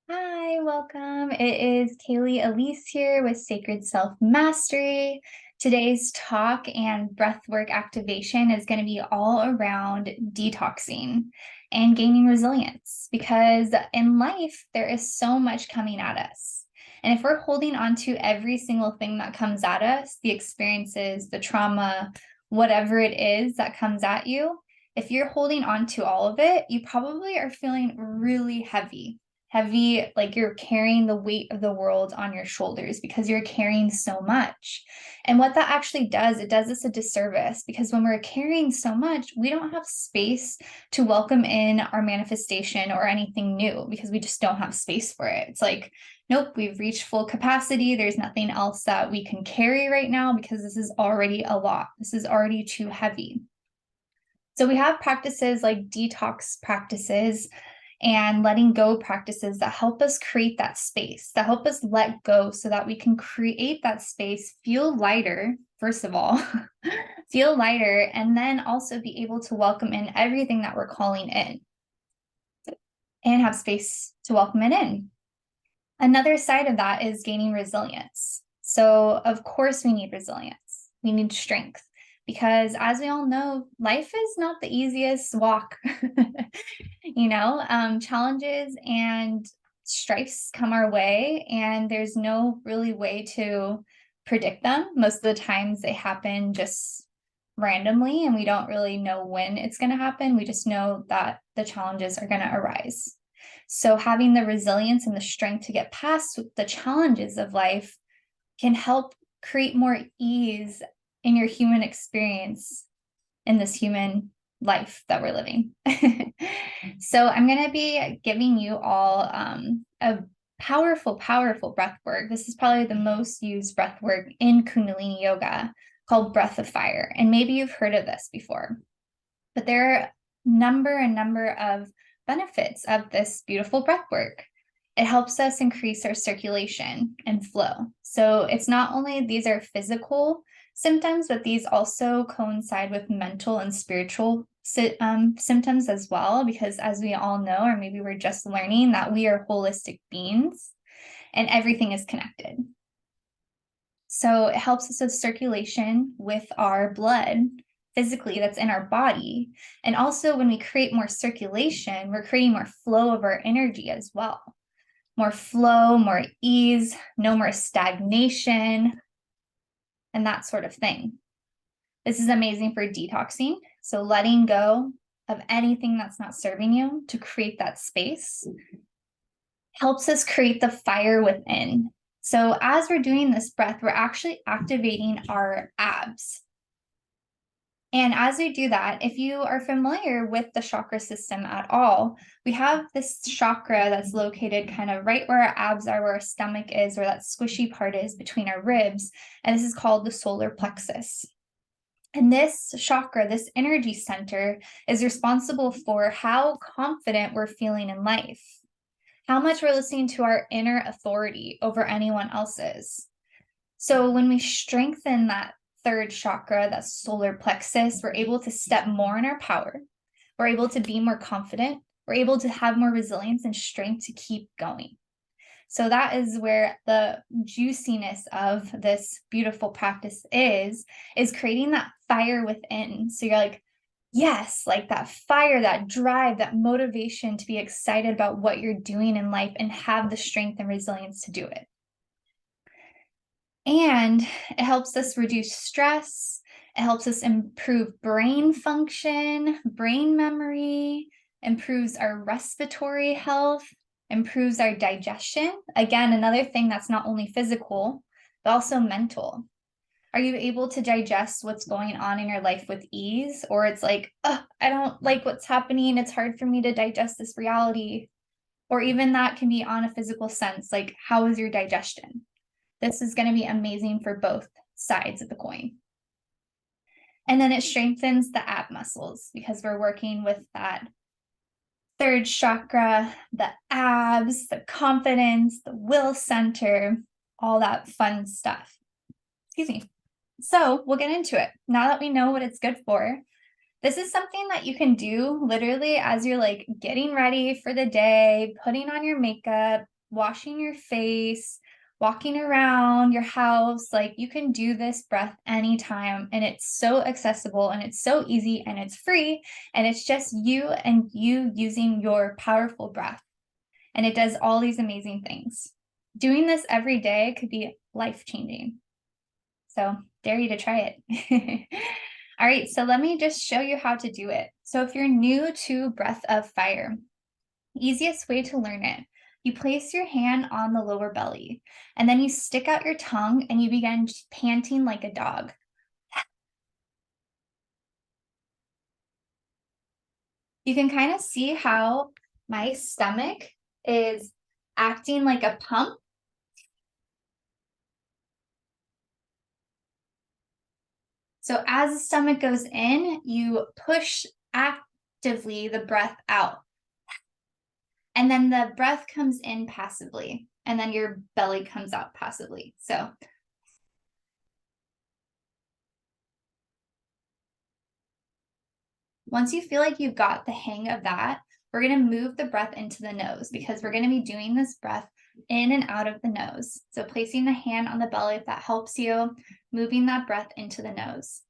Hi, welcome. It is Kaylee Elise here with Sacred Self Mastery. Today's talk and breathwork activation is going to be all around detoxing and gaining resilience because in life, there is so much coming at us. And if we're holding on to every single thing that comes at us, the experiences, the trauma, whatever it is that comes at you, if you're holding on to all of it, you probably are feeling really heavy, like you're carrying the weight of the world on your shoulders because you're carrying so much. And what that actually does, it does us a disservice because when we're carrying so much, we don't have space to welcome in our manifestation or anything new because we just don't have space for it. It's like, nope, we've reached full capacity. There's nothing else that we can carry right now because this is already a lot. This is already too heavy. So we have practices like detox practices and letting go practices that help us create that space, that help us let go so that we can create that space, feel lighter, first of all, feel lighter, and then also be able to welcome in everything that we're calling in and have space to welcome it in. Another side of that is gaining resilience. So, of course, we need resilience, we need strength. Because as we all know, life is not the easiest walk. Challenges and strifes come our way, and there's no really way to predict them. Most of the times they happen just randomly, and we don't really know when it's going to happen. We just know that the challenges are going to arise. So, having the resilience and the strength to get past the challenges of life can help create more ease in your human experience in this human life that we're living. So I'm going to be giving you all a powerful breath work. This is probably the most used breath work in Kundalini yoga called breath of fire. And maybe you've heard of this before, but there are a number of benefits of this beautiful breath work. It helps us increase our circulation and flow. So it's not only these are physical symptoms, but these also coincide with mental and spiritual symptoms as well, because as we all know, or maybe we're just learning that we are holistic beings and everything is connected. So it helps us with circulation with our blood physically that's in our body. And also when we create more circulation, we're creating more flow of our energy as well. More flow, more ease, no more stagnation, and that sort of thing. This is amazing for detoxing. So letting go of anything that's not serving you to create that space helps us create the fire within. So as we're doing this breath, we're actually activating our abs. And as we do that, if you are familiar with the chakra system at all, we have this chakra that's located kind of right where our abs are, where our stomach is, where that squishy part is between our ribs. And this is called the solar plexus. And this chakra, this energy center, is responsible for how confident we're feeling in life, how much we're listening to our inner authority over anyone else's. So when we strengthen that third chakra, that solar plexus, we're able to step more in our power. We're able to be more confident. We're able to have more resilience and strength to keep going. So that is where the juiciness of this beautiful practice is creating that fire within. So you're like, yes, like that fire, that drive, that motivation to be excited about what you're doing in life and have the strength and resilience to do it. And it helps us reduce stress. It helps us improve brain function, brain memory, improves our respiratory health, improves our digestion. Again, another thing that's not only physical, but also mental. Are you able to digest what's going on in your life with ease? Or it's like, oh, I don't like what's happening. It's hard for me to digest this reality. Or even that can be on a physical sense, like how is your digestion? This is going to be amazing for both sides of the coin. And then it strengthens the ab muscles because we're working with that third chakra, the abs, the confidence, the will center, all that fun stuff. Excuse me. So we'll get into it. Now that we know what it's good for, this is something that you can do literally as you're like getting ready for the day, putting on your makeup, washing your face, walking around your house. Like you can do this breath anytime, and it's so accessible and it's so easy and it's free. And it's just you and you using your powerful breath. And it does all these amazing things. Doing this every day could be life changing. So, dare you to try it. All right, so let me just show you how to do it. So, if you're new to Breath of Fire, easiest way to learn it, you place your hand on the lower belly, and then you stick out your tongue and you begin panting like a dog. You can kind of see how my stomach is acting like a pump. So as the stomach goes in, you push actively the breath out. And then the breath comes in passively, and then your belly comes out passively. So once you feel like you've got the hang of that, we're going to move the breath into the nose because we're going to be doing this breath in and out of the nose. So placing the hand on the belly, if that helps you, moving that breath into the nose.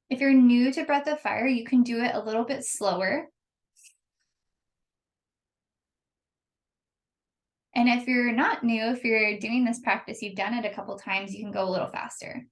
If you're new to Breath of Fire, you can do it a little bit slower. And if you're not new, if you're doing this practice, you've done it a couple times, you can go a little faster.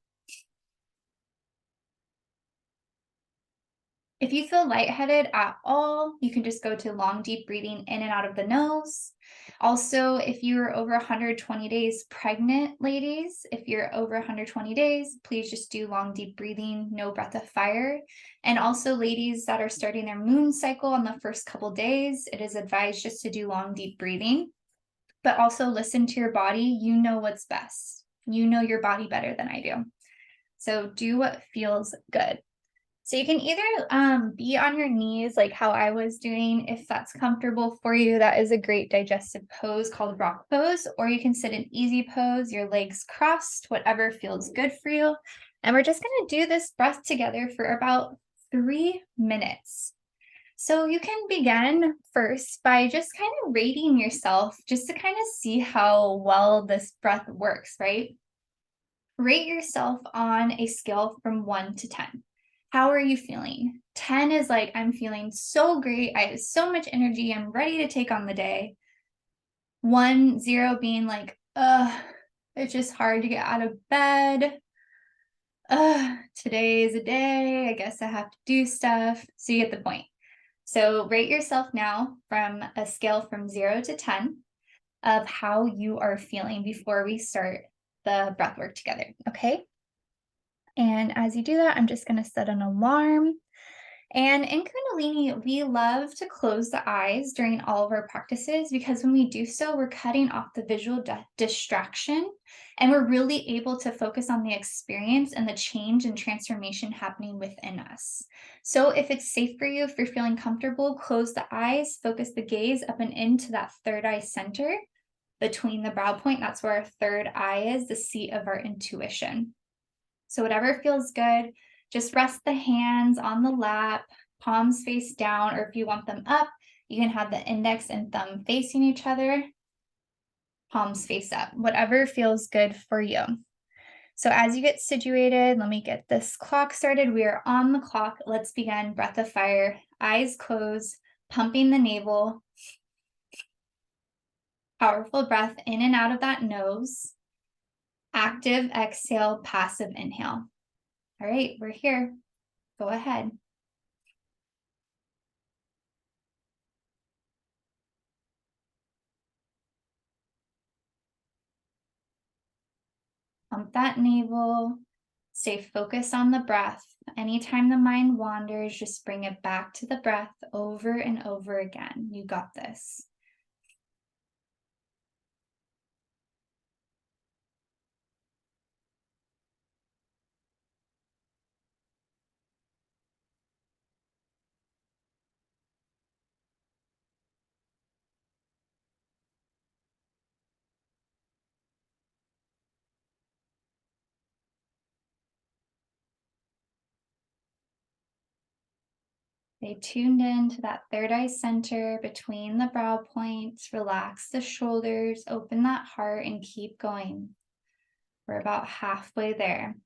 If you feel lightheaded at all, you can just go to long, deep breathing in and out of the nose. Also, if you're over 120 days pregnant, ladies, if you're over 120 days, please just do long, deep breathing, no breath of fire. And also, ladies that are starting their moon cycle on the first couple days, it is advised just to do long, deep breathing. But also listen to your body. You know what's best. You know your body better than I do. So do what feels good. So you can either be on your knees like how I was doing, if that's comfortable for you. That is a great digestive pose called rock pose, or you can sit in easy pose, your legs crossed, whatever feels good for you. And we're just going to do this breath together for about 3 minutes. So you can begin first by just kind of rating yourself just to kind of see how well this breath works, right? Rate yourself on a scale from 1 to 10. How are you feeling? 10 is like, I'm feeling so great. I have so much energy. I'm ready to take on the day. 1, 0 being like, it's just hard to get out of bed. Today is a day. I guess I have to do stuff. So you get the point. So rate yourself now from a scale from 0 to 10 of how you are feeling before we start the breath work together. Okay. And as you do that, I'm just going to set an alarm. And in Kundalini, we love to close the eyes during all of our practices because when we do so, we're cutting off the visual distraction and we're really able to focus on the experience and the change and transformation happening within us. So if it's safe for you, if you're feeling comfortable, close the eyes, focus the gaze up and into that third eye center between the brow point. That's where our third eye is, the seat of our intuition. So whatever feels good, just rest the hands on the lap, palms face down, or if you want them up, you can have the index and thumb facing each other, palms face up, whatever feels good for you. So as you get situated, let me get this clock started. We are on the clock. Let's begin. Breath of fire, eyes closed, pumping the navel. Powerful breath in and out of that nose. Active exhale, passive inhale. All right, we're here. Go ahead. Pump that navel. Stay focused on the breath. Anytime the mind wanders, just bring it back to the breath over and over again. You got this. Stay tuned in to that third eye center between the brow points. Relax the shoulders, open that heart, and keep going. We're about halfway there.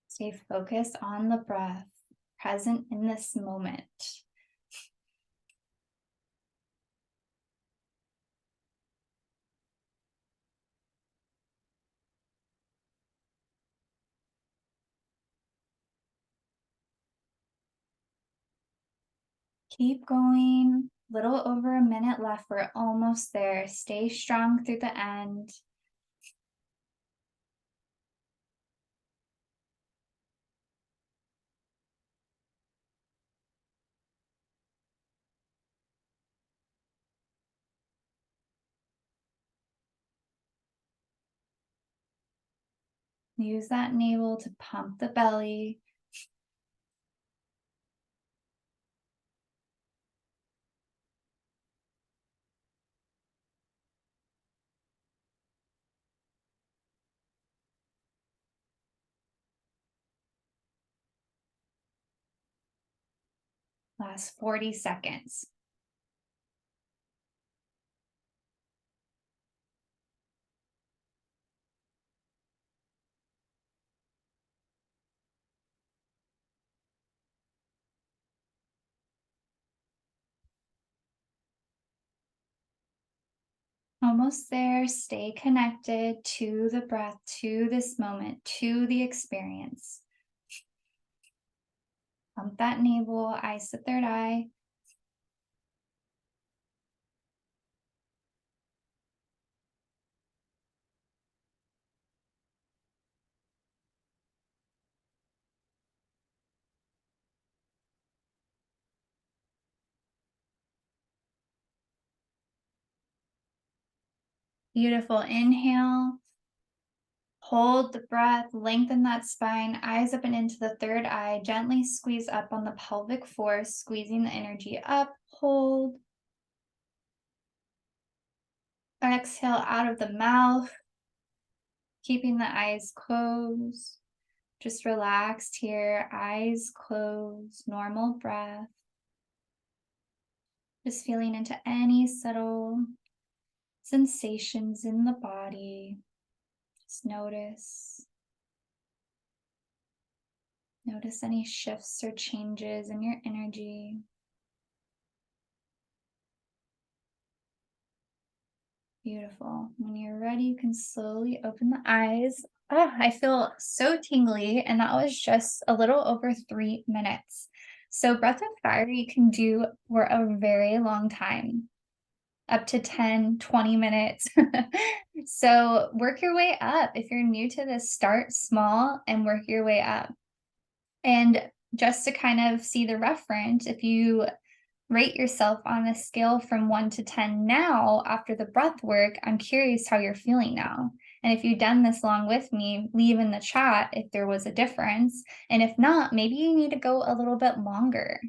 Stay focused on the breath, present in this moment. Keep going. Little over a minute left. We're almost there. Stay strong through the end. Use that navel to pump the belly. Last 40 seconds. Almost there. Stay connected to the breath, to this moment, to the experience. Pump that navel, eyes to third eye. Beautiful. Inhale. Hold the breath, lengthen that spine, eyes up and into the third eye. Gently squeeze up on the pelvic floor, squeezing the energy up. Hold. Exhale out of the mouth, keeping the eyes closed. Just relaxed here, eyes closed, normal breath. Just feeling into any subtle sensations in the body. Just notice. Notice any shifts or changes in your energy. Beautiful. When you're ready, you can slowly open the eyes. Oh, I feel so tingly, and that was just a little over 3 minutes. So breath of fire you can do for a very long time, up to 10, 20 minutes. So work your way up. If you're new to this, start small and work your way up. And just to kind of see the reference, if you rate yourself on a scale from 1 to 10 now after the breath work, I'm curious how you're feeling now. And if you've done this long with me, leave in the chat if there was a difference. And if not, maybe you need to go a little bit longer.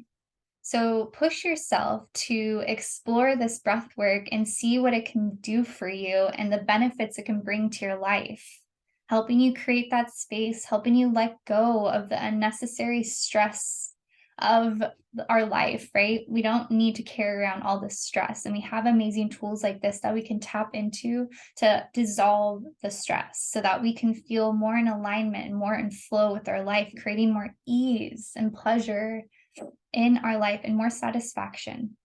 So push yourself to explore this breath work and see what it can do for you and the benefits it can bring to your life, helping you create that space, helping you let go of the unnecessary stress of our life, right? We don't need to carry around all this stress, and we have amazing tools like this that we can tap into to dissolve the stress so that we can feel more in alignment and more in flow with our life, creating more ease and pleasure in our life and more satisfaction.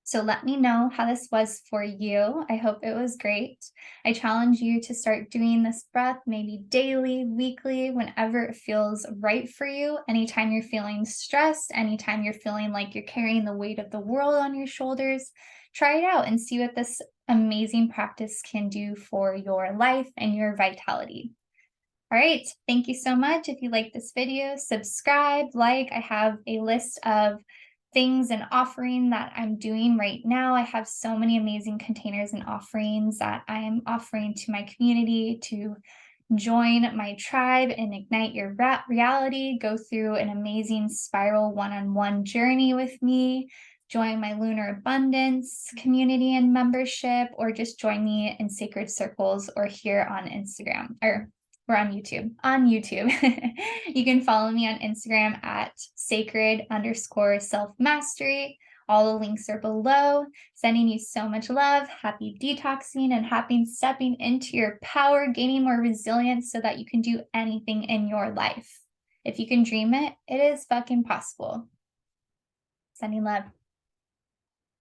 So let me know how this was for you. I hope it was great. I challenge you to start doing this breath maybe daily, weekly, whenever it feels right for you. Anytime you're feeling stressed, anytime you're feeling like you're carrying the weight of the world on your shoulders, try it out and see what this amazing practice can do for your life and your vitality. All right, thank you so much. If you like this video, subscribe, like. I have a list of things and offering that I'm doing right now. I have so many amazing containers and offerings that I'm offering to my community to join my tribe and ignite your reality, go through an amazing spiral one-on-one journey with me, join my Lunar Abundance community and membership, or just join me in Sacred Circles or here on Instagram, or we're on YouTube. You can follow me on Instagram at sacred_self-mastery. All the links are below. Sending you so much love. Happy detoxing and happy stepping into your power, gaining more resilience so that you can do anything in your life. If you can dream it, it is fucking possible. Sending love.